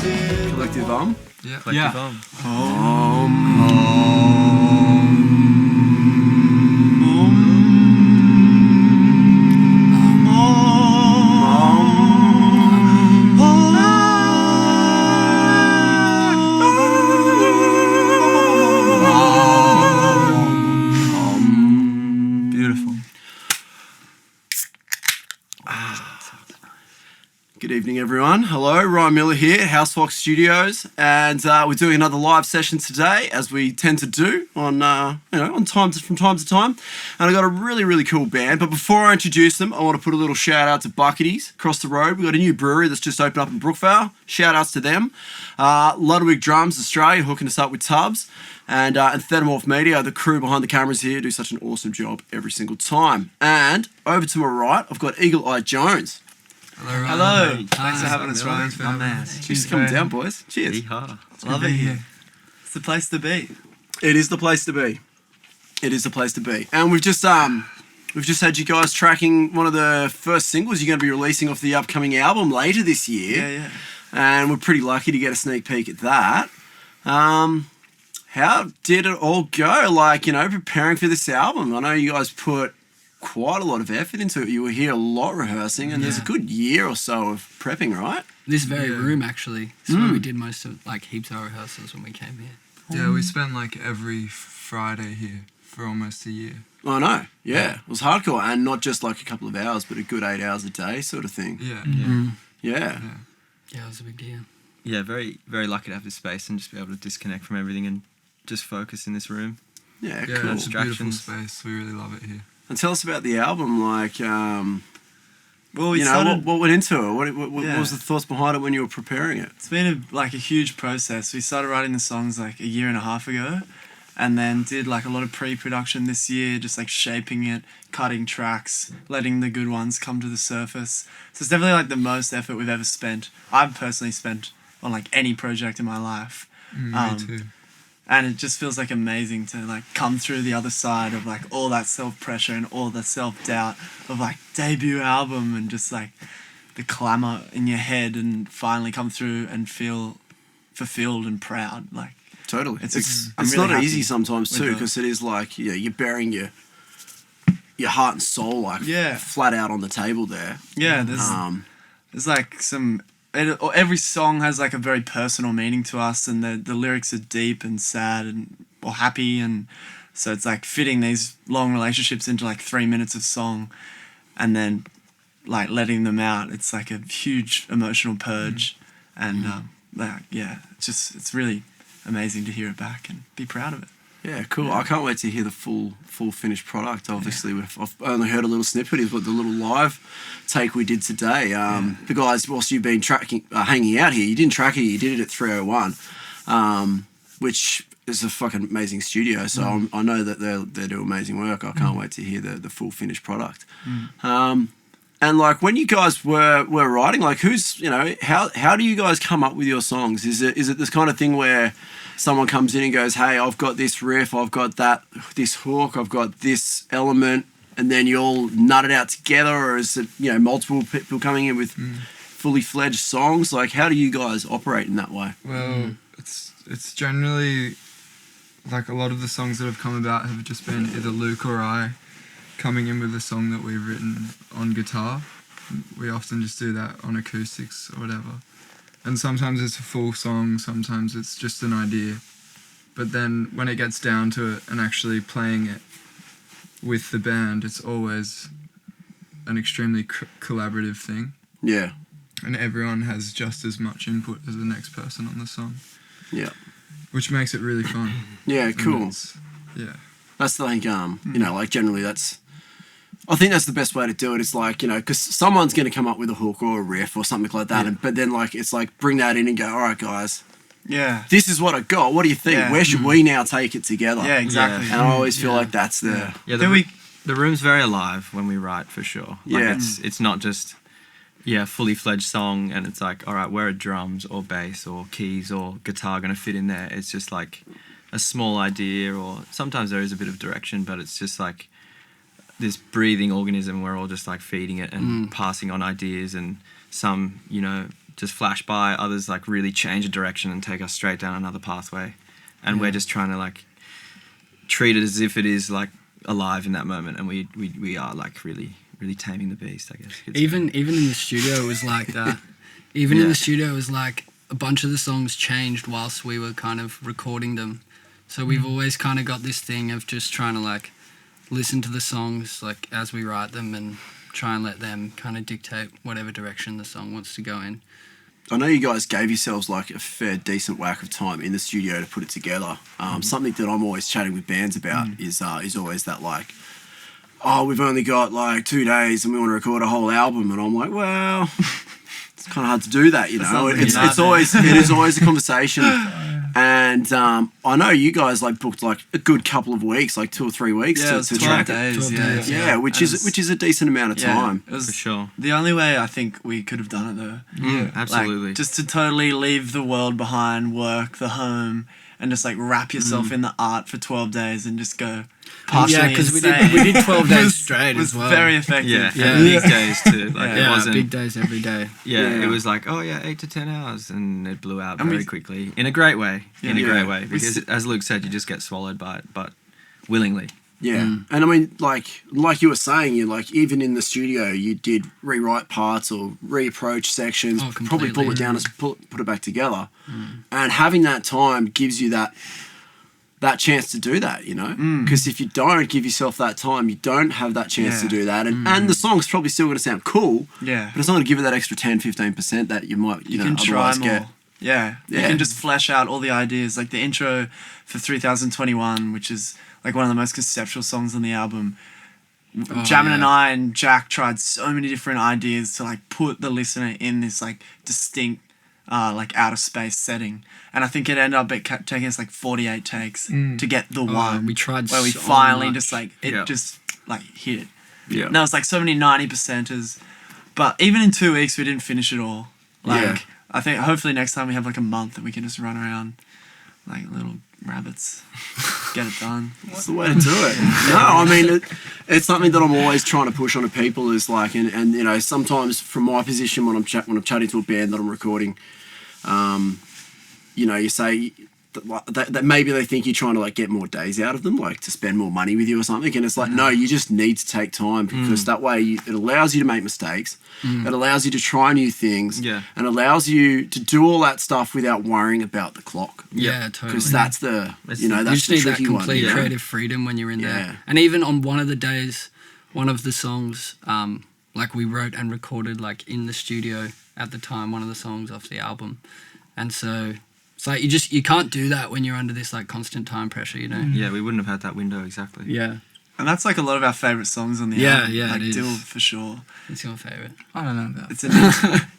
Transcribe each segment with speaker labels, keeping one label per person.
Speaker 1: Collective
Speaker 2: Yeah.
Speaker 3: Collective
Speaker 2: Beautiful.
Speaker 1: Good evening, everyone. Hello, Ryan Miller here, Housefox Studios, and we're doing another live session today, as we tend to do on from time to time. And I got a really cool band. But before I introduce them, I want to put a little shout out to Bucketty's across the road. We got a new brewery that's just opened up in Brookvale. Shout outs to them. Ludwig Drums Australia hooking us up with tubs, and Thetamorph Media, the crew behind the cameras here, do such an awesome job every single time. And over to my right, I've got Eagle Eye Jones.
Speaker 2: Hello, Ryan.
Speaker 3: Hello.
Speaker 2: Hey.
Speaker 3: Thanks for having us, Ryan.
Speaker 2: My man.
Speaker 1: Cheers for coming down, boys. Cheers.
Speaker 3: Love it here. It's the place to be.
Speaker 1: It is the place to be. It is the place to be. And we've just had you guys tracking one of the first singles you're going to be releasing off the upcoming album later this year.
Speaker 3: Yeah.
Speaker 1: And we're pretty lucky to get a sneak peek at that. How did it all go? Preparing for this album. I know you guys put quite a lot of effort into it. You were here a lot rehearsing, and there's a good year or so of prepping, right?
Speaker 4: This very room, actually. It's where we did most of, heaps of our rehearsals when we came here.
Speaker 2: Yeah, we spent every Friday here for almost a year.
Speaker 1: I know, yeah. It was hardcore, and not just a couple of hours, but a good 8 hours a day sort of thing.
Speaker 2: Yeah.
Speaker 1: Yeah.
Speaker 4: Yeah, it was a big deal.
Speaker 5: Yeah, very, very lucky to have this space and just be able to disconnect from everything and just focus in this room.
Speaker 1: Yeah,
Speaker 2: Yeah,
Speaker 1: cool.
Speaker 2: it's a beautiful space. We really love it here.
Speaker 1: And tell us about the album,
Speaker 3: Well, we started...
Speaker 1: what went into it? What was the thoughts behind it when you were preparing it?
Speaker 3: It's been a huge process. We started writing the songs a year and a half ago, and then did a lot of pre-production this year, just shaping it, cutting tracks, letting the good ones come to the surface. So it's definitely the most effort we've ever spent. I've personally spent on any project in my life.
Speaker 2: Me too.
Speaker 3: And it just feels amazing to come through the other side of all that self-pressure and all the self-doubt of debut album, and just the clamour in your head, and finally come through and feel fulfilled and proud.
Speaker 1: Totally. It's
Speaker 3: really
Speaker 1: not easy sometimes too, because it is you're bearing your heart and soul flat out on the table there.
Speaker 3: Yeah, there's some... every song has a very personal meaning to us, and the lyrics are deep and sad or happy, and so it's fitting these long relationships into 3 minutes of song, and then letting them out. It's a huge emotional purge, and it's really amazing to hear it back and be proud of it.
Speaker 1: Yeah, cool. Yeah. I can't wait to hear the full finished product. Obviously, I've only heard a little snippet of the little live take we did today. The guys, whilst you've been hanging out here, you didn't track it, you did it at 301, which is a fucking amazing studio. So I know that they do amazing work. I can't wait to hear the full finished product. And when you guys were writing, who's how do you guys come up with your songs? Is it this kind of thing where someone comes in and goes, hey, I've got this riff, I've got this hook, I've got this element, and then you all nut it out together? Or is it, multiple people coming in with fully fledged songs? How do you guys operate in that way?
Speaker 2: Well, it's generally, a lot of the songs that have come about have just been either Luke or I coming in with a song that we've written on guitar. We often just do that on acoustics or whatever. And sometimes it's a full song, sometimes it's just an idea. But then when it gets down to it and actually playing it with the band, it's always an extremely collaborative thing.
Speaker 1: Yeah.
Speaker 2: And everyone has just as much input as the next person on the song.
Speaker 1: Yeah.
Speaker 2: Which makes it really fun.
Speaker 1: Yeah, cool.
Speaker 2: Yeah.
Speaker 1: That's generally I think that's the best way to do it. It's because someone's going to come up with a hook or a riff or something like that. But then it's bring that in and go, all right, guys.
Speaker 3: Yeah.
Speaker 1: This is what I got. What do you think?
Speaker 3: Yeah.
Speaker 1: Where should we now take it together?
Speaker 3: Yeah, exactly.
Speaker 1: And I always feel like that's the...
Speaker 5: Yeah, the room's very alive when we write, for sure. It's not just, fully fledged song and it's all right, where are drums or bass or keys or guitar going to fit in there? It's just a small idea, or sometimes there is a bit of direction, but it's just this breathing organism. We're all just feeding it and passing on ideas, and some just flash by. Others like really change a direction and take us straight down another pathway. And we're just trying to like treat it as if it is like alive in that moment. And we are like really taming the beast, I guess.
Speaker 4: Even in the studio, it was like that. Even in the studio, it was like a bunch of the songs changed whilst we were kind of recording them. So we've always kind of got this thing of just trying to like listen to the songs like as we write them and try and let them kind of dictate whatever direction the song wants to go in.
Speaker 1: I know you guys gave yourselves like a fair decent whack of time in the studio to put it together. Something that I'm always chatting with bands about is always that like, oh, we've only got like 2 days and we want to record a whole album, and I'm like, well, it's kind of hard to do that, you know. It is always a conversation. And I know you guys like booked like a good couple of weeks, like 2 or 3 weeks to
Speaker 3: 12
Speaker 1: track
Speaker 3: days,
Speaker 1: it.
Speaker 4: 12 days.
Speaker 1: Yeah, which is a decent amount of time.
Speaker 3: It was
Speaker 5: For sure.
Speaker 3: the only way I think we could have done it though.
Speaker 5: Yeah, absolutely.
Speaker 3: Like, just to totally leave the world behind, work, the home, and just like wrap yourself in the art for 12 days and just go partially
Speaker 4: because we
Speaker 3: insane.
Speaker 4: did 12 days straight
Speaker 3: was
Speaker 4: as well.
Speaker 3: very effective.
Speaker 5: Yeah,
Speaker 4: Yeah.
Speaker 5: and big days too. Like it
Speaker 4: Yeah,
Speaker 5: wasn't.
Speaker 4: big days every day.
Speaker 5: Yeah, it was like, oh yeah, 8 to 10 hours, and it blew out
Speaker 3: And
Speaker 5: very
Speaker 3: we-
Speaker 5: quickly in a great way.
Speaker 3: Yeah.
Speaker 5: In a
Speaker 3: Yeah.
Speaker 5: great way,
Speaker 3: We
Speaker 5: because as Luke said, you just get swallowed by it, but willingly.
Speaker 1: Yeah, and I mean, like you were saying, you like even in the studio, you did rewrite parts or reapproach sections,
Speaker 4: Oh,
Speaker 1: probably pull
Speaker 4: completely.
Speaker 1: it down and put it back together, and having that time gives you that chance to do that, you know. Because if you don't give yourself that time, you don't have that chance to do that, and the song's probably still going to sound cool,
Speaker 3: Yeah.
Speaker 1: but it's not going to give it that extra 10-15% that you might
Speaker 3: You
Speaker 1: know,
Speaker 3: can try
Speaker 1: otherwise
Speaker 3: more.
Speaker 1: get.
Speaker 3: Yeah. You
Speaker 1: Yeah.
Speaker 3: can just flesh out all the ideas. Like the intro for 3021, which is like one of the most conceptual songs on the album. Jamin and I and Jack tried so many different ideas to like put the listener in this like distinct like outer space setting. And I think it ended up taking us like 48 takes to get the one.
Speaker 4: We tried
Speaker 3: where we
Speaker 4: so
Speaker 3: finally
Speaker 4: much.
Speaker 3: just like it
Speaker 5: Yeah.
Speaker 3: just like hit.
Speaker 5: Yeah.
Speaker 3: And there was like so many 90%ers. But even in 2 weeks we didn't finish it all. Like
Speaker 1: Yeah.
Speaker 3: I think hopefully next time we have like a month that we can just run around like little rabbits, get it done.
Speaker 1: That's the way to do it. No, I mean, it's something that I'm always trying to push on to people is like, and you know, sometimes from my position when I'm chatting to a band that I'm recording, you know, you say that maybe they think you're trying to like get more days out of them, like to spend more money with you or something, and it's like, no, you just need to take time because that way it allows you to make mistakes, it allows you to try new things, and allows you to do all that stuff without worrying about the clock.
Speaker 4: Yeah, totally.
Speaker 1: Because that's the, you know,
Speaker 4: You
Speaker 1: that's
Speaker 4: just
Speaker 1: the
Speaker 4: need that
Speaker 1: tricky one.
Speaker 4: complete
Speaker 1: Yeah.
Speaker 4: creative freedom when you're in
Speaker 1: Yeah.
Speaker 4: there. And even on one of the days, one of the songs, like we wrote and recorded like in the studio at the time, one of the songs off the album. And so it's like you can't do that when you're under this like constant time pressure, you know?
Speaker 5: Yeah, we wouldn't have had that window exactly.
Speaker 4: Yeah.
Speaker 3: And that's like a lot of our favourite songs on the
Speaker 4: Yeah,
Speaker 3: album.
Speaker 4: yeah,
Speaker 3: like
Speaker 4: it is.
Speaker 3: Dill for sure.
Speaker 4: It's your favourite.
Speaker 2: I don't know about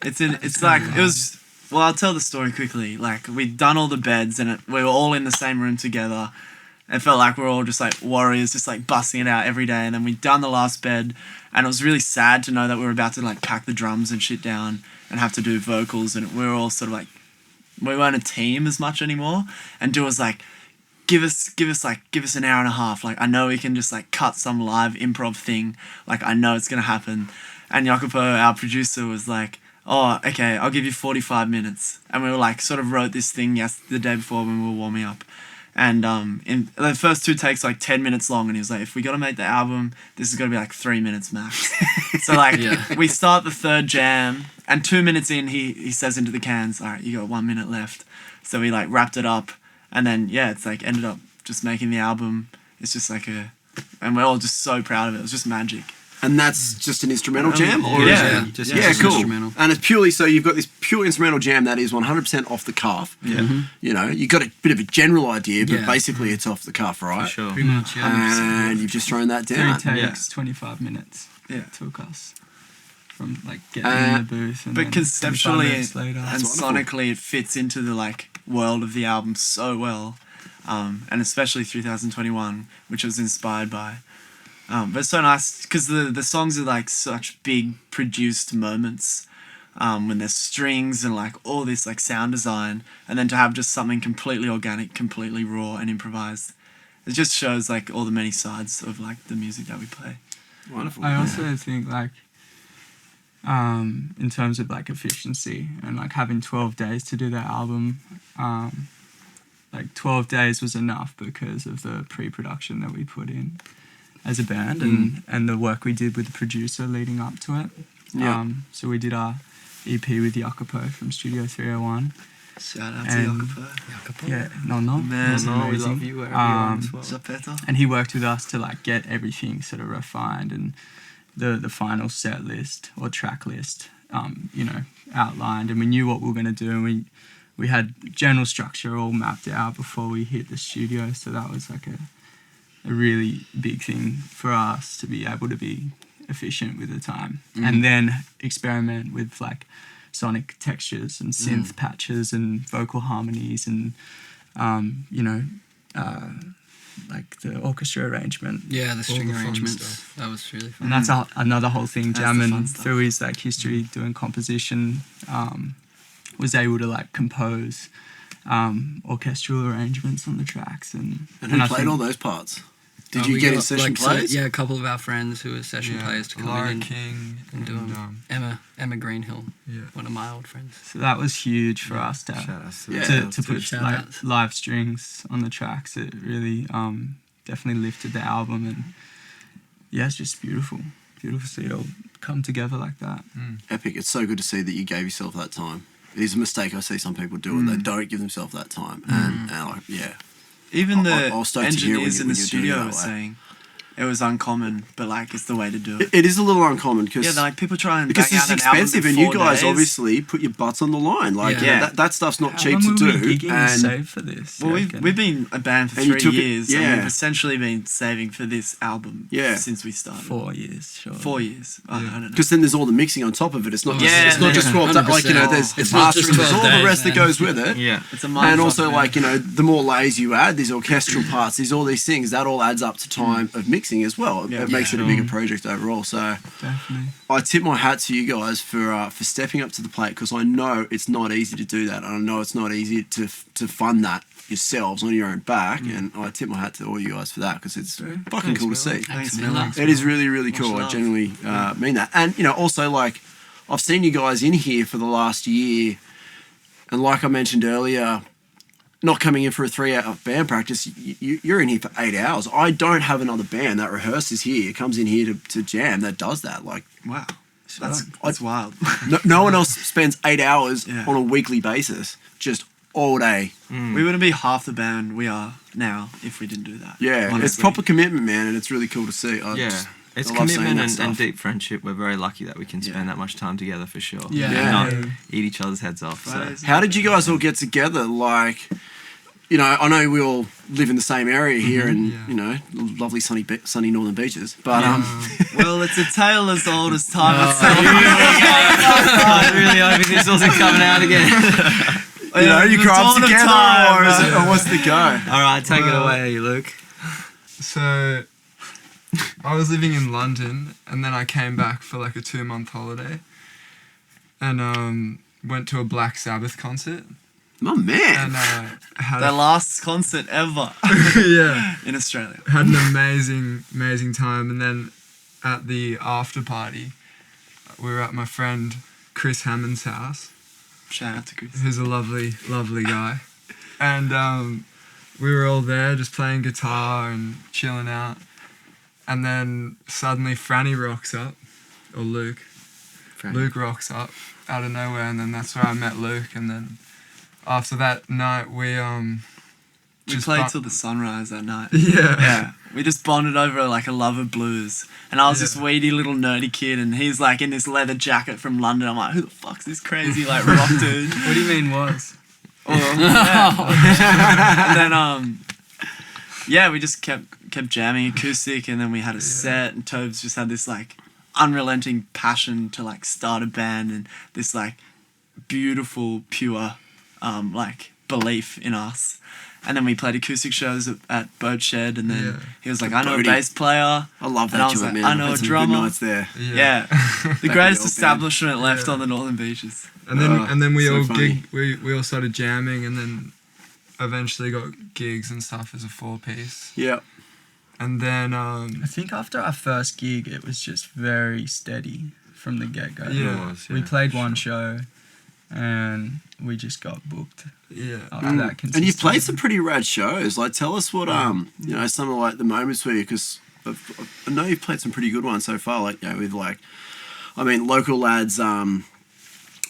Speaker 3: It's like it was. Well, I'll tell the story quickly. Like we'd done all the beds and we were all in the same room together. It felt like we were all just like warriors, just like busting it out every day. And then we'd done the last bed, and it was really sad to know that we were about to like pack the drums and shit down and have to do vocals. And we were all sort of like, we weren't a team as much anymore. And Dill was like, give us an hour and a half. Like I know we can just like cut some live improv thing. Like I know it's gonna happen. And Jacopo, our producer, was like, oh, okay, I'll give you 45 minutes. And we were like, sort of wrote this thing the day before when we were warming up. And in the first 2 takes like 10 minutes long, and he was like, if we got to make the album, this is going to be like 3 minutes max. So like we start the third jam, and 2 minutes in, he says into the cans, all right, you got 1 minute left. So we like wrapped it up, and then it's like ended up just making the album. It's just like and we're all just so proud of it. It was just magic.
Speaker 1: And that's just an instrumental jam? Or
Speaker 3: Yeah.
Speaker 1: is it?
Speaker 4: Yeah,
Speaker 1: Cool.
Speaker 4: instrumental.
Speaker 1: And it's purely, so you've got this pure instrumental jam that is 100% off the cuff.
Speaker 3: Yeah.
Speaker 1: You know, you've got a bit of a general idea, but
Speaker 4: Yeah.
Speaker 1: basically it's off the cuff, right?
Speaker 5: For sure.
Speaker 4: Pretty much, yeah.
Speaker 1: And you've just thrown that
Speaker 6: 3
Speaker 1: down.
Speaker 6: takes, 25 minutes.
Speaker 3: Yeah.
Speaker 6: Took us from like getting in the booth and
Speaker 3: But
Speaker 6: then 25
Speaker 3: conceptually
Speaker 6: minutes later.
Speaker 3: and sonically, it fits into the like world of the album so well, and especially 3021, which was inspired by. But it's so nice because the songs are like such big produced moments, when there's strings and like all this like sound design, and then to have just something completely organic, completely raw and improvised, it just shows like all the many sides of like the music that we play.
Speaker 1: Wonderful.
Speaker 6: I also think like in terms of like efficiency and like having 12 days to do that album. Like 12 days was enough because of the pre-production that we put in as a band and the work we did with the producer leading up to it.
Speaker 1: Yeah.
Speaker 6: So we did our EP with Jacopo from Studio 301.
Speaker 3: Shout out to
Speaker 6: And-
Speaker 3: Jacopo.
Speaker 6: Yeah, no.
Speaker 3: Man,
Speaker 6: It was
Speaker 5: we
Speaker 6: amazing.
Speaker 5: love you wherever you are as well.
Speaker 3: Zapeta.
Speaker 6: And he worked with us to like get everything sort of refined and the final set list or track list, outlined, and we knew what we were going to do, and we had general structure all mapped out before we hit the studio. So that was like a really big thing for us to be able to be efficient with the time, and then experiment with like sonic textures and synth patches and vocal harmonies and like the orchestra arrangement.
Speaker 4: Yeah, the string
Speaker 2: the fun
Speaker 4: arrangements.
Speaker 2: stuff.
Speaker 4: That was really fun.
Speaker 6: And that's another whole thing.
Speaker 3: That's the fun
Speaker 6: Jamin,
Speaker 3: stuff.
Speaker 6: through his like history doing composition, was able to like compose orchestral arrangements on the tracks. And
Speaker 1: who
Speaker 6: I
Speaker 1: played
Speaker 6: think-
Speaker 1: all those parts? Did
Speaker 4: We
Speaker 1: you get in
Speaker 4: got,
Speaker 1: session
Speaker 4: so-
Speaker 1: plays?
Speaker 4: yeah, a couple of our friends who were session players to come
Speaker 2: Lara
Speaker 4: in
Speaker 2: King
Speaker 4: and do them. Emma Greenhill, one of my old friends.
Speaker 6: So that was huge for us to
Speaker 5: Shout outs to
Speaker 1: Yeah.
Speaker 5: them.
Speaker 6: to put
Speaker 4: Shout
Speaker 6: like
Speaker 4: outs.
Speaker 6: live strings on the tracks. It really definitely lifted the album, and yeah, it's just beautiful to see it all come together like that.
Speaker 1: Epic. It's so good to see that you gave yourself that time. It is a mistake I see some people do, and they don't give themselves that time. And like, yeah.
Speaker 3: Even the
Speaker 1: I'll start to hear when
Speaker 3: engineers in
Speaker 1: when
Speaker 3: the
Speaker 1: you're doing it
Speaker 3: studio
Speaker 1: that
Speaker 3: were
Speaker 1: way.
Speaker 3: saying it was uncommon, but like it's the way to do it.
Speaker 1: It is a little uncommon because
Speaker 3: Yeah, like people try and
Speaker 1: because
Speaker 3: bang
Speaker 1: it's
Speaker 3: out an album
Speaker 1: expensive,
Speaker 3: in
Speaker 1: and you
Speaker 3: 4
Speaker 1: guys
Speaker 3: days.
Speaker 1: obviously put your butts on the line. Like,
Speaker 4: Yeah.
Speaker 1: yeah, that stuff's not
Speaker 6: How
Speaker 1: cheap
Speaker 6: long
Speaker 1: to
Speaker 6: were
Speaker 1: do.
Speaker 6: we gigging and
Speaker 1: And
Speaker 6: save for this?
Speaker 3: Well,
Speaker 6: you reckon?
Speaker 3: we've been a band for
Speaker 1: And you
Speaker 3: 3
Speaker 1: took it-
Speaker 3: years,
Speaker 1: yeah.
Speaker 3: and we've essentially been saving for this album
Speaker 1: Yeah.
Speaker 3: since we started.
Speaker 6: 4 years, sure.
Speaker 3: 4 years. I don't know.
Speaker 1: because then there's all the mixing on top of it. It's not just,
Speaker 3: Yeah,
Speaker 1: it's not just 12 days. Like,
Speaker 4: 100%.
Speaker 1: there's
Speaker 4: It's not just
Speaker 1: mastering, there's
Speaker 4: 12
Speaker 1: all the
Speaker 4: days,
Speaker 1: rest that
Speaker 4: man.
Speaker 1: goes with it.
Speaker 5: Yeah.
Speaker 3: It's a
Speaker 1: And
Speaker 3: mindfuck,
Speaker 1: also,
Speaker 3: man.
Speaker 1: like, the more layers you add, these orchestral parts, these all these things, that all adds up to time of mixing as well.
Speaker 3: Yeah.
Speaker 1: It makes it a bigger project overall. So
Speaker 6: Definitely.
Speaker 1: I tip my hat to you guys for stepping up to the plate, because I know it's not easy to do that. And I know it's not easy to fund that yourselves on your own back. And I tip my hat to all you guys for that, because it's fucking cool to see.
Speaker 3: Thanks,
Speaker 4: Miller.
Speaker 3: man.
Speaker 1: It is really, really cool.
Speaker 3: Much
Speaker 1: I
Speaker 3: love.
Speaker 1: genuinely mean that. And, also, like, I've seen you guys in here for the last year. And like I mentioned earlier, not coming in for a 3-hour band practice, you're in here for 8 hours. I don't have another band that rehearses here, comes in here to jam, that does that. Like,
Speaker 3: Wow. That's wild.
Speaker 1: no one else spends 8 hours
Speaker 3: Yeah.
Speaker 1: on a weekly basis, just all day.
Speaker 3: We wouldn't be half the band we are now if we didn't do that.
Speaker 1: Yeah, it's
Speaker 3: honestly.
Speaker 1: proper commitment, man, and it's really cool to see.
Speaker 5: It's
Speaker 1: I love seeing
Speaker 5: commitment
Speaker 1: that
Speaker 5: and
Speaker 1: stuff.
Speaker 5: deep friendship. We're very lucky that we can spend that much time together for sure.
Speaker 4: Yeah.
Speaker 5: And not eat each other's heads off. So.
Speaker 3: Fridays.
Speaker 1: How did you guys all get together? Like, I know we all live in the same area here, and lovely sunny northern beaches. But
Speaker 3: Well, it's a tale as old as time itself.
Speaker 5: I was really hoping this wasn't coming out again.
Speaker 1: you
Speaker 3: the
Speaker 1: grow up
Speaker 3: dawn of
Speaker 1: together,
Speaker 3: time,
Speaker 1: or what's the go?
Speaker 5: All right, take it
Speaker 2: Well-
Speaker 5: away, Luke.
Speaker 2: So, I was living in London, and then I came back for like a 2-month holiday, and went to a Black Sabbath concert,
Speaker 1: My man.
Speaker 2: and had
Speaker 3: Their last concert ever
Speaker 2: yeah,
Speaker 3: in Australia.
Speaker 2: had an amazing time. And then at the after party, we were at my friend Chris Hammond's house,
Speaker 3: Shout out to Chris.
Speaker 2: who's a lovely guy, and we were all there just playing guitar and chilling out. And then suddenly Franny rocks up, or Luke. Luke rocks up out of nowhere, and then that's where I met Luke. And then after that night, we
Speaker 3: We played till the sunrise that night.
Speaker 2: yeah.
Speaker 3: We just bonded over like a love of blues. And I was this weedy little nerdy kid, and he's like in this leather jacket from London. I'm like, who the fuck's this crazy like rock dude?
Speaker 6: What do you mean was?
Speaker 3: And then we just kept jamming acoustic, and then we had a set, and Touw's just had this like unrelenting passion to like start a band, and this like beautiful pure like belief in us. And then we played acoustic shows at Boat Shed, and then he was like, I know a
Speaker 1: Bodie.
Speaker 3: bass player.
Speaker 1: I love
Speaker 3: And
Speaker 1: that
Speaker 3: I was
Speaker 1: joint,
Speaker 3: like,
Speaker 1: man.
Speaker 3: I know
Speaker 1: I've
Speaker 3: a
Speaker 1: had some
Speaker 3: drummer.
Speaker 1: Good nights there.
Speaker 3: Yeah. The
Speaker 1: in the
Speaker 3: greatest
Speaker 1: old
Speaker 3: establishment left
Speaker 2: Yeah.
Speaker 3: on the Northern Beaches.
Speaker 2: And then we
Speaker 1: so
Speaker 2: all
Speaker 1: funny.
Speaker 2: we all started jamming, and then eventually got gigs and stuff as a 4-piece.
Speaker 1: Yeah.
Speaker 2: And then
Speaker 6: I think after our first gig, it was just very steady from the get-go.
Speaker 2: Yeah.
Speaker 6: We played one show and we just got booked.
Speaker 2: Yeah.
Speaker 6: After that
Speaker 1: And you've played some pretty rad shows. Like, tell us what you know, some of like the moments where you, because I know you've played some pretty good ones so far. Like, you know, with like, I mean, local lads,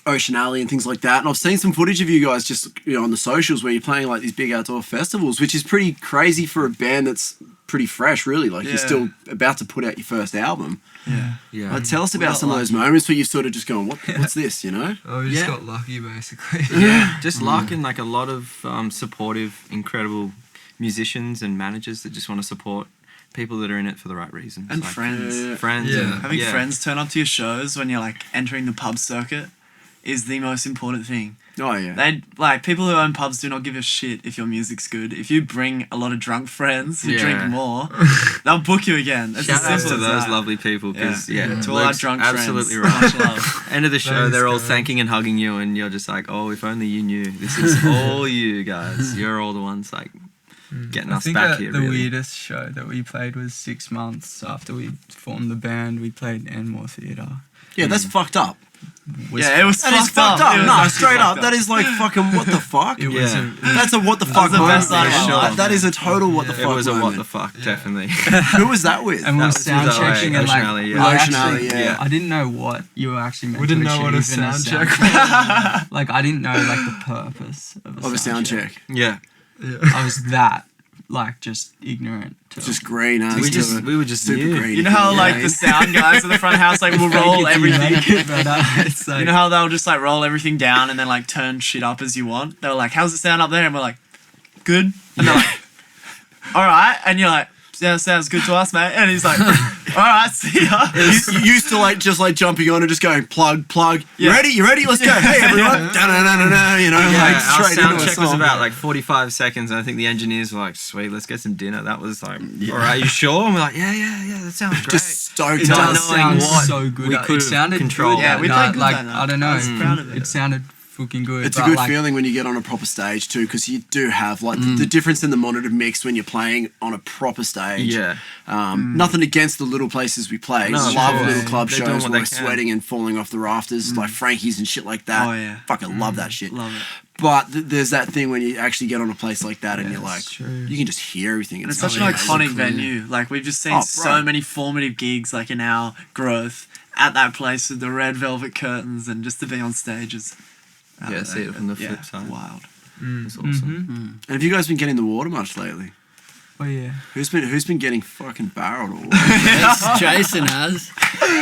Speaker 1: Ocean Alley and things like that. And I've seen some footage of you guys just, you know, on the socials where you're playing like these big outdoor festivals, which is pretty crazy for a band that's pretty fresh, really. Like, you're still about to put out your first album.
Speaker 5: Yeah.
Speaker 1: Like, tell us about some of those moments where you're sort of just going, what's this, you know?
Speaker 2: Oh, we just got lucky, basically.
Speaker 5: Just luck and like a lot of supportive, incredible musicians and managers that just want to support people that are in it for the right reasons.
Speaker 3: And
Speaker 5: like,
Speaker 3: friends.
Speaker 5: Friends.
Speaker 2: Yeah.
Speaker 5: And,
Speaker 3: Having friends turn up to your shows when you're like entering the pub circuit is the most important thing.
Speaker 1: Oh, yeah.
Speaker 3: They like people who own pubs do not give a shit if your music's good. If you bring a lot of drunk friends who drink more, they'll book you again. It's
Speaker 5: Shout out
Speaker 3: as
Speaker 5: to
Speaker 3: simple as
Speaker 5: those
Speaker 3: that.
Speaker 5: lovely people because
Speaker 3: To all our
Speaker 5: Luke's
Speaker 3: drunk
Speaker 5: absolutely
Speaker 3: friends.
Speaker 5: right.
Speaker 3: Much love.
Speaker 5: End of the show,
Speaker 2: is
Speaker 5: they're all
Speaker 2: great.
Speaker 5: thanking and hugging you, and you're just like, oh, if only you knew. This is all you guys. You're all the ones like getting
Speaker 6: I
Speaker 5: us
Speaker 6: think
Speaker 5: back
Speaker 6: that
Speaker 5: here.
Speaker 6: the
Speaker 5: Really.
Speaker 6: weirdest show that we played was 6 months after we formed the band. We played Enmore Theatre.
Speaker 1: Yeah, that's fucked up.
Speaker 3: Yeah, it was
Speaker 1: That is fucked up.
Speaker 3: It was
Speaker 1: No,
Speaker 3: actually
Speaker 1: straight up.
Speaker 3: fucked
Speaker 1: That is like fucking what the fuck?
Speaker 6: It was
Speaker 5: Yeah.
Speaker 1: That's a what the fuck
Speaker 3: the
Speaker 1: moment.
Speaker 3: best night of my
Speaker 1: Sure.
Speaker 3: life.
Speaker 1: That is a total what the
Speaker 5: It
Speaker 1: fuck
Speaker 5: was a
Speaker 1: moment.
Speaker 5: what the fuck, definitely.
Speaker 1: Who was that with?
Speaker 6: and we
Speaker 5: That
Speaker 6: were
Speaker 5: was with
Speaker 6: sound checking and
Speaker 5: Ocean
Speaker 6: like
Speaker 5: Alley,
Speaker 6: I
Speaker 1: Ocean
Speaker 6: actually-
Speaker 1: Alley, yeah.
Speaker 6: I didn't know what you were actually meant
Speaker 2: We
Speaker 6: to
Speaker 2: didn't know what a
Speaker 6: achieve in
Speaker 2: sound check
Speaker 6: Like I didn't know like the purpose
Speaker 1: Of a sound check.
Speaker 5: Yeah.
Speaker 6: I was that like just ignorant to
Speaker 1: Just green as
Speaker 5: We were just
Speaker 1: super
Speaker 5: new.
Speaker 1: green.
Speaker 3: You know how like
Speaker 1: Yeah.
Speaker 3: the sound guys at the front house like will roll everything.
Speaker 6: it's like,
Speaker 3: You know how they'll just like roll everything down and then like turn shit up as you want? They were like, how's it sound up there? And we're like, good. And they're like, all right. And you're like, yeah, sounds good to us, mate. And he's like, all right, see ya.
Speaker 1: You used to like just like jumping on and just going plug. You
Speaker 3: Yeah.
Speaker 1: ready? You ready? Let's go. Hey everyone. Da-da-da-da-da, you know,
Speaker 5: Yeah,
Speaker 1: like
Speaker 5: our
Speaker 1: straight
Speaker 5: sound
Speaker 1: into a
Speaker 5: check was
Speaker 1: song.
Speaker 5: about like 45 seconds, and I think the engineers were like, "Sweet, let's get some dinner." That was like, "All right, you sure?" And we're like, "Yeah, that sounds great."
Speaker 1: Just stoked.
Speaker 6: it
Speaker 5: not
Speaker 6: does
Speaker 5: knowing
Speaker 6: sound
Speaker 5: what
Speaker 6: so good.
Speaker 5: we
Speaker 6: It
Speaker 5: could've
Speaker 6: sounded
Speaker 5: controlled.
Speaker 6: good.
Speaker 3: Yeah, we
Speaker 6: No,
Speaker 3: played good
Speaker 6: like
Speaker 3: that night.
Speaker 6: I don't know.
Speaker 3: I was proud of it.
Speaker 6: It sounded fucking good.
Speaker 1: It's a
Speaker 6: but,
Speaker 1: good
Speaker 6: like,
Speaker 1: feeling when you get on a proper stage too, because you do have like the difference in the monitored mix when you're playing on a proper stage.
Speaker 5: Yeah.
Speaker 1: Nothing against the little places we play.
Speaker 5: No,
Speaker 1: Love
Speaker 5: sure.
Speaker 1: little club
Speaker 5: They're doing
Speaker 1: shows
Speaker 5: what
Speaker 1: where
Speaker 5: they
Speaker 1: we're
Speaker 5: can.
Speaker 1: sweating and falling off the rafters, like Frankie's and shit like that.
Speaker 3: Oh, yeah.
Speaker 1: Fucking love that shit.
Speaker 3: Love it.
Speaker 1: But there's that thing when you actually get on a place like that and you're like,
Speaker 6: it's true.
Speaker 1: you can just hear everything.
Speaker 3: And it's such an
Speaker 1: amazing.
Speaker 3: iconic venue. Like we've just seen
Speaker 1: Oh,
Speaker 3: so
Speaker 1: bro.
Speaker 3: many formative gigs like in our growth at that place with the red velvet curtains and just to be on stage is
Speaker 5: Yeah, see it from the flip side.
Speaker 3: Wild.
Speaker 5: It's awesome.
Speaker 1: And have you guys been getting the water much lately?
Speaker 6: Oh yeah.
Speaker 1: Who's been getting fucking barreled or what?
Speaker 4: Jason has.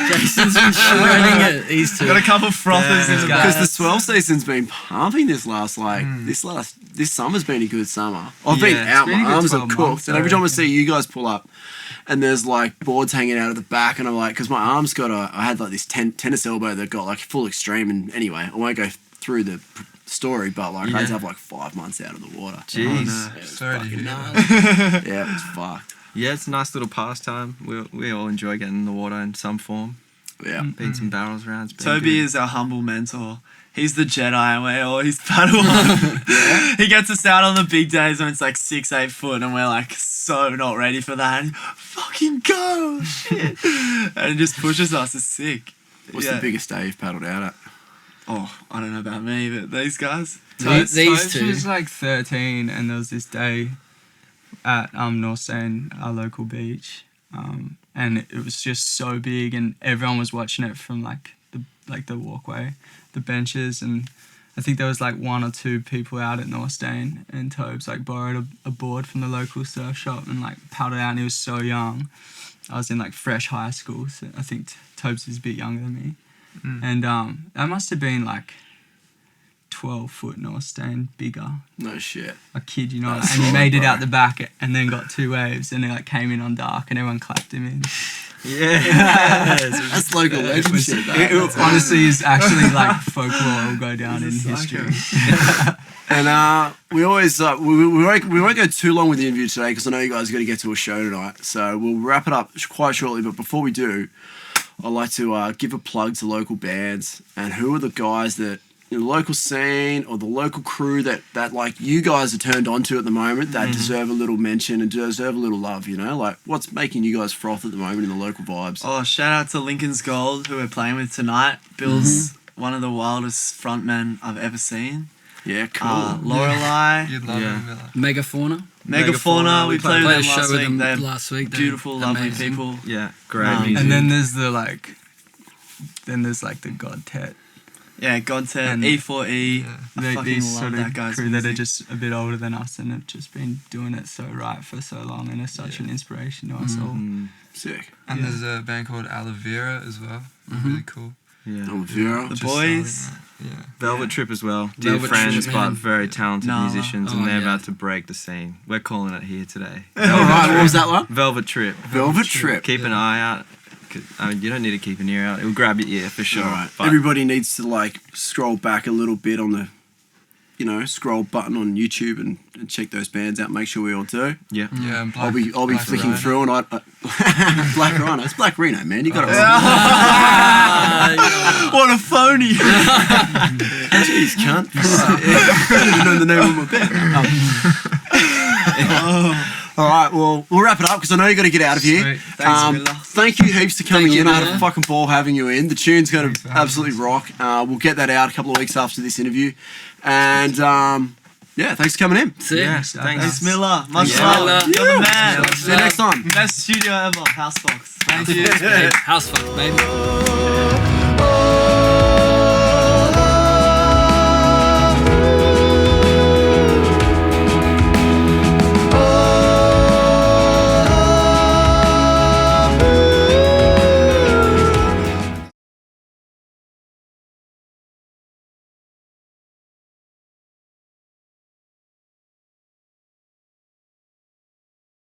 Speaker 4: Jason's been shredding it. These two.
Speaker 3: Got a couple frothers in the back.
Speaker 1: Because the swell season's been pumping this summer's been a good summer. I've been
Speaker 6: Yeah, it's
Speaker 1: out,
Speaker 6: been a
Speaker 1: my
Speaker 6: good
Speaker 1: arms are
Speaker 6: 12
Speaker 1: cooked,
Speaker 6: months,
Speaker 1: and
Speaker 6: I
Speaker 1: every time I
Speaker 6: reckon.
Speaker 1: see you guys pull up, and there's like boards hanging out of the back, and I'm like, because my arm's got I had like this tennis elbow that got like full extreme, and anyway, I won't go through the story, but like I had to have like 5 months out of the water.
Speaker 5: Jeez.
Speaker 1: It was
Speaker 2: Sorry to
Speaker 1: fucking
Speaker 2: hear
Speaker 1: gnarly. Yeah, it was fucked.
Speaker 5: Yeah, it's a nice little pastime. We all enjoy getting in the water in some form.
Speaker 1: Yeah.
Speaker 5: Beating some barrels around. It's been
Speaker 3: Toby
Speaker 5: good.
Speaker 3: is our humble mentor. He's the Jedi and we're all his Padawan. He gets us out on the big days when it's like 6-8 foot and we're like so not ready for that. And fucking go! Shit. And it just pushes us. It's sick.
Speaker 1: What's
Speaker 3: Yeah.
Speaker 1: the biggest day you've paddled out at?
Speaker 3: Oh, I don't know about me, but these guys.
Speaker 4: These
Speaker 6: Tobes
Speaker 4: two.
Speaker 6: was like 13, and there was this day at Northstone, our local beach, and it was just so big, and everyone was watching it from like the walkway, the benches, and I think there was like 1 or 2 people out at Northstone, and Tobes like borrowed a board from the local surf shop and like paddled out, and he was so young. I was in like fresh high school, so I think Tobes is a bit younger than me. And that must have been like 12 foot Northstone bigger.
Speaker 1: No shit.
Speaker 6: A kid, you know,
Speaker 1: That's
Speaker 6: and he
Speaker 1: solid,
Speaker 6: made it
Speaker 1: bro.
Speaker 6: out the back and then got 2 waves and he like came in on dark and everyone clapped him in.
Speaker 5: Yeah.
Speaker 1: That's local legend
Speaker 6: was-
Speaker 1: shit.
Speaker 6: It honestly is actually like folklore will go down in history.
Speaker 1: And we always we won't go too long with the interview today because I know you guys are going to get to a show tonight. So we'll wrap it up quite shortly. But before we do, I'd like to give a plug to local bands and who are the guys that in the local scene or the local crew that like you guys are turned onto at the moment that deserve a little mention and deserve a little love, you know? Like, what's making you guys froth at the moment in the local vibes?
Speaker 3: Oh, shout out to Lincoln's Gold, who we're playing with tonight. Bill's one of the wildest frontmen I've ever seen.
Speaker 1: Yeah, cool.
Speaker 3: Lorelei.
Speaker 2: You'd love
Speaker 5: Yeah.
Speaker 2: him, Miller.
Speaker 3: Megafauna,
Speaker 5: Megafauna,
Speaker 3: we played with them
Speaker 4: show
Speaker 3: last
Speaker 4: with
Speaker 3: week.
Speaker 4: them
Speaker 3: They're
Speaker 4: last week. They're
Speaker 3: beautiful, lovely
Speaker 4: amazing.
Speaker 3: people.
Speaker 5: Yeah, great
Speaker 3: Um,
Speaker 5: music.
Speaker 6: And then there's the like, then there's like the God Tet.
Speaker 3: Yeah, Godset,
Speaker 6: And
Speaker 3: E4E. I fucking
Speaker 6: These
Speaker 3: love
Speaker 6: sort
Speaker 3: that
Speaker 6: of
Speaker 3: guy's
Speaker 6: crew that are
Speaker 3: music.
Speaker 6: just a bit older than us and have just been doing it so right for so long and are such an inspiration to us all.
Speaker 1: Sick.
Speaker 2: And there's a band called Aloe Vera as well. Really cool.
Speaker 5: Yeah.
Speaker 1: Oh, Vera.
Speaker 3: The
Speaker 2: Just
Speaker 3: boys.
Speaker 2: starting out. Yeah.
Speaker 5: Velvet Trip as well. Dear
Speaker 4: Velvet
Speaker 5: friends,
Speaker 4: Trip,
Speaker 5: but
Speaker 4: man.
Speaker 5: very talented
Speaker 3: Nah.
Speaker 5: musicians,
Speaker 4: Oh,
Speaker 5: and they're
Speaker 4: yeah.
Speaker 5: about to break the scene. We're calling it here today.
Speaker 1: All right, what was that one?
Speaker 5: Velvet Trip.
Speaker 1: Velvet Trip.
Speaker 5: Keep an eye out. 'Cause, I mean, you don't need to keep an ear out. It'll grab your ear for sure.
Speaker 1: All right.
Speaker 5: But
Speaker 1: Everybody needs to like scroll back a little bit on the, scroll button on YouTube and check those bands out. Make sure we all do.
Speaker 5: yeah.
Speaker 2: Yeah, and
Speaker 1: I'll be
Speaker 2: Black
Speaker 1: flicking
Speaker 2: Rhino.
Speaker 1: through and Black Rhino. It's Black Reno, man. You got it.
Speaker 3: What a phony!
Speaker 1: Jeez, cunt. I don't even know the name of my band. All right, well, we'll wrap it up because I know you got to get out of here.
Speaker 2: Sweet.
Speaker 3: Thanks, Miller.
Speaker 1: Thank you heaps for coming
Speaker 4: Thank you,
Speaker 1: in. I had a
Speaker 4: Miller.
Speaker 1: fucking ball having you in. The tune's going
Speaker 2: Thanks
Speaker 1: to
Speaker 2: for having
Speaker 1: absolutely
Speaker 2: us.
Speaker 1: rock. We'll get that out a couple of weeks after this interview. And yeah, thanks for coming in.
Speaker 4: Sick.
Speaker 5: Yeah,
Speaker 6: Thanks.
Speaker 3: Thanks, Miller. Much
Speaker 4: Yeah.
Speaker 3: love.
Speaker 4: Miller.
Speaker 3: You're the man.
Speaker 1: See you next time.
Speaker 3: Best studio ever, Housefox. Thank you.
Speaker 4: House fuck, baby.